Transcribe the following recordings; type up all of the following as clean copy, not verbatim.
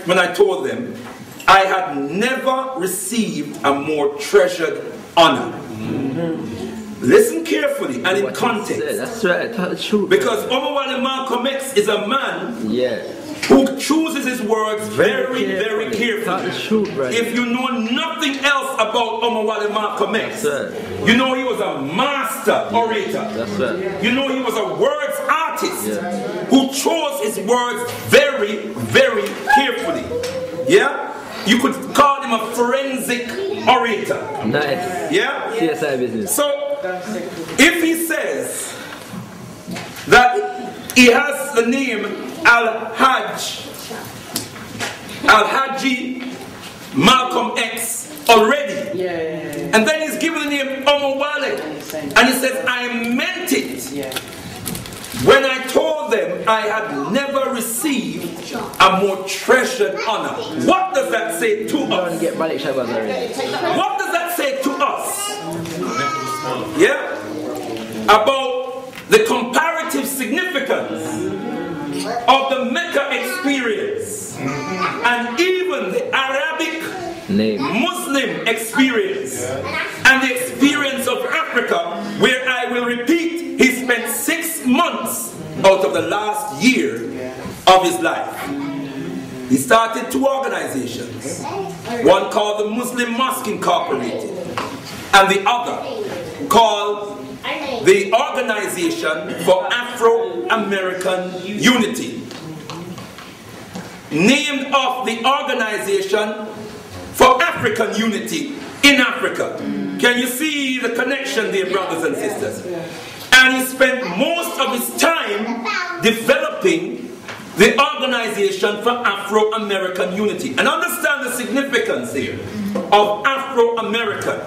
when I told them I had never received a more treasured honor. Listen carefully and in context. That's right, that's true. Because Omowale Malcolm X is a man who chooses his words very, very carefully. That's true, right? If you know nothing else about Omowale Malcolm X, you know he was a master orator. That's right. You know he was a words artist who chose his words very, very carefully. Yeah? You could call him a forensic orator. Nice. Yeah? CSI business. So, if he says that he has the name Al-Haji Malcolm X already, and then he's given the name Omowale, and he says, I meant it when I told them I had never received a more treasured honor. What does that say to us? What does that say to us? Yeah? About the comparative significance of the Mecca experience and even the Arabic Muslim experience and the experience of Africa, where I will repeat, he spent 6 months out of the last year of his life. He started 2 organizations, one called the Muslim Mosque Incorporated and the other called the Organization for Afro-American Unity, named after the Organization for African Unity in Africa. Can you see the connection there, brothers and sisters? And he spent most of his time developing the Organization for Afro-American Unity. And understand the significance here of Afro-American.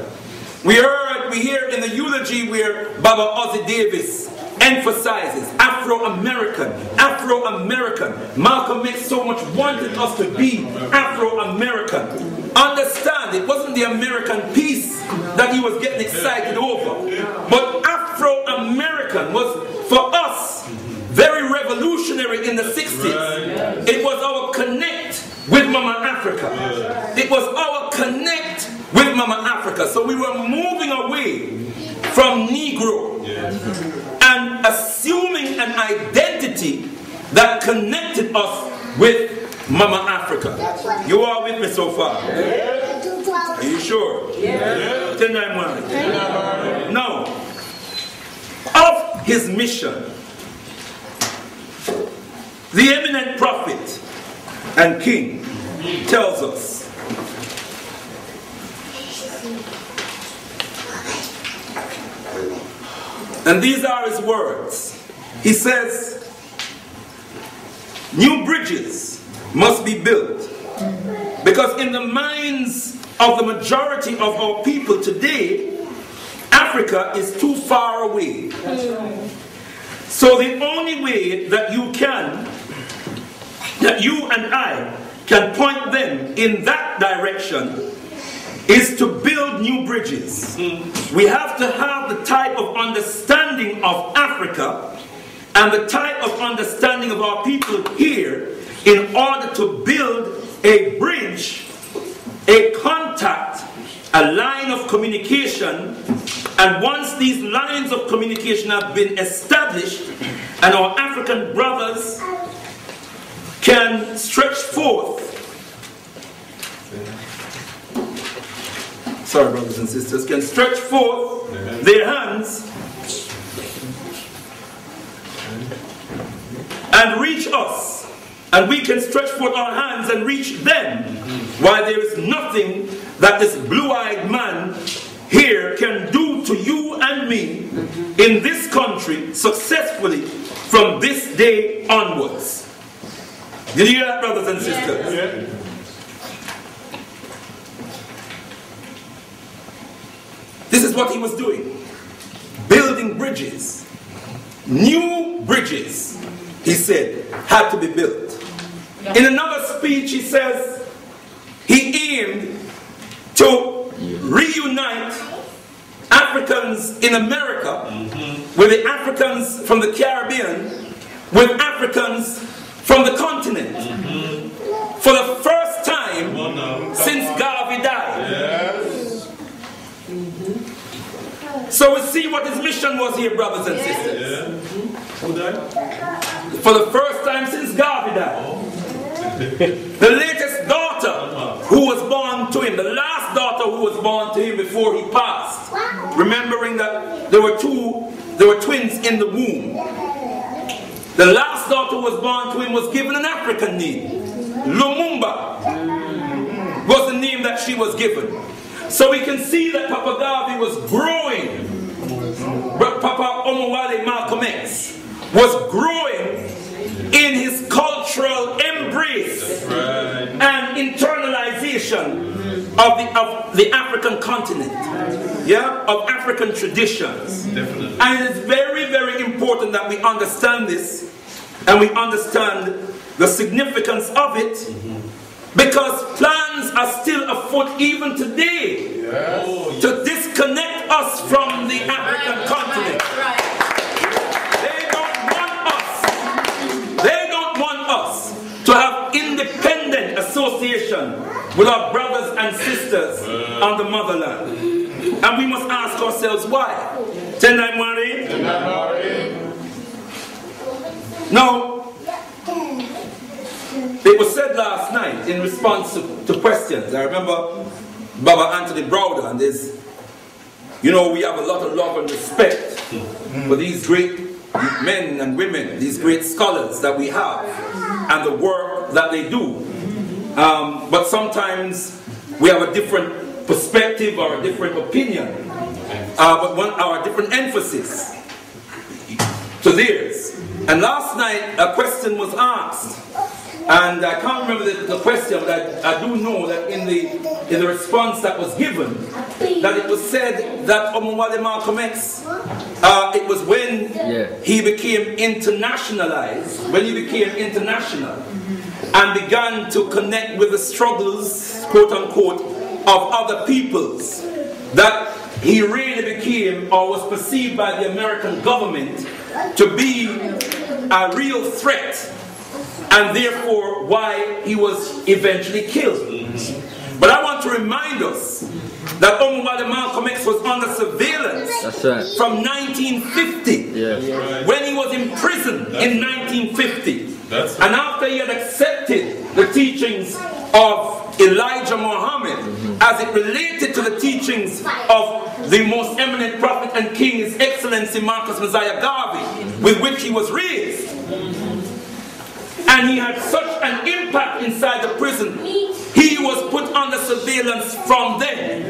We hear in the eulogy where Baba Ozzie Davis emphasizes Afro-American, Afro-American. Malcolm X so much wanted us to be Afro-American. Understand, it wasn't the American peace that he was getting excited over, but Afro-American was, for us, very revolutionary in the 60s. It was our connect with Mama Africa. It was our connect with Mama Africa. So we were moving away from Negro and assuming an identity that connected us with Mama Africa. You are with me so far? Are you sure? Now, of his mission, the eminent prophet and king tells us, and these are his words. He says, new bridges must be built, because in the minds of the majority of our people today, Africa is too far away. So the only way that you and I can point them in that direction is to build new bridges. We have to have the type of understanding of Africa and the type of understanding of our people here in order to build a bridge, a contact, a line of communication. And once these lines of communication have been established and our African brothers can stretch forth, sorry brothers and sisters, can stretch forth their hands and reach us, and we can stretch forth our hands and reach them, while there is nothing that this blue-eyed man here can do to you and me in this country successfully from this day onwards. Did you hear that, brothers and sisters? Yeah. This is what he was doing. Building bridges. New bridges, he said, had to be built. In another speech, he says he aimed to reunite Africans in America with the Africans from the Caribbean with Africans from the continent. For the first see what his mission was here, brothers and sisters. Yeah. Who died? For the first time since Garvey died. The latest daughter who was born to him, the last daughter who was born to him before he passed, remembering that there were twins in the womb. The last daughter who was born to him was given an African name. Lumumba was the name that she was given. So we can see that Papa Garvey was growing. Papa Omowale Malcolm X was growing in his cultural embrace and internalization of the African continent, of African traditions. Definitely. And it's very, very important that we understand this and we understand the significance of it, because plans are still afoot even today to disconnect us from the African continent. They don't want us to have independent association with our brothers and sisters on the motherland. And we must ask ourselves why. Now, it was said last night in response to questions. I remember Baba Anthony Browder, and there's, we have a lot of love and respect for these great men and women, these great scholars that we have, and the work that they do. But sometimes we have a different perspective or a different opinion, but our different emphasis to theirs. And last night a question was asked, and I can't remember the question, but I do know that in the response that was given, that it was said that Omowale Malcolm X, it was when he became internationalized, when he became international, and began to connect with the struggles, quote unquote, of other peoples, that he really became, or was perceived by the American government to be a real threat, and therefore why he was eventually killed. But I want to remind us that Omowale Malcolm X was under surveillance from 1950, when he was in prison in 1950. And after he had accepted the teachings of Elijah Muhammad as it related to the teachings of the most eminent prophet and king, His Excellency Marcus Messiah Garvey, with which he was raised. And he had such an impact inside the prison, he was put under surveillance from then.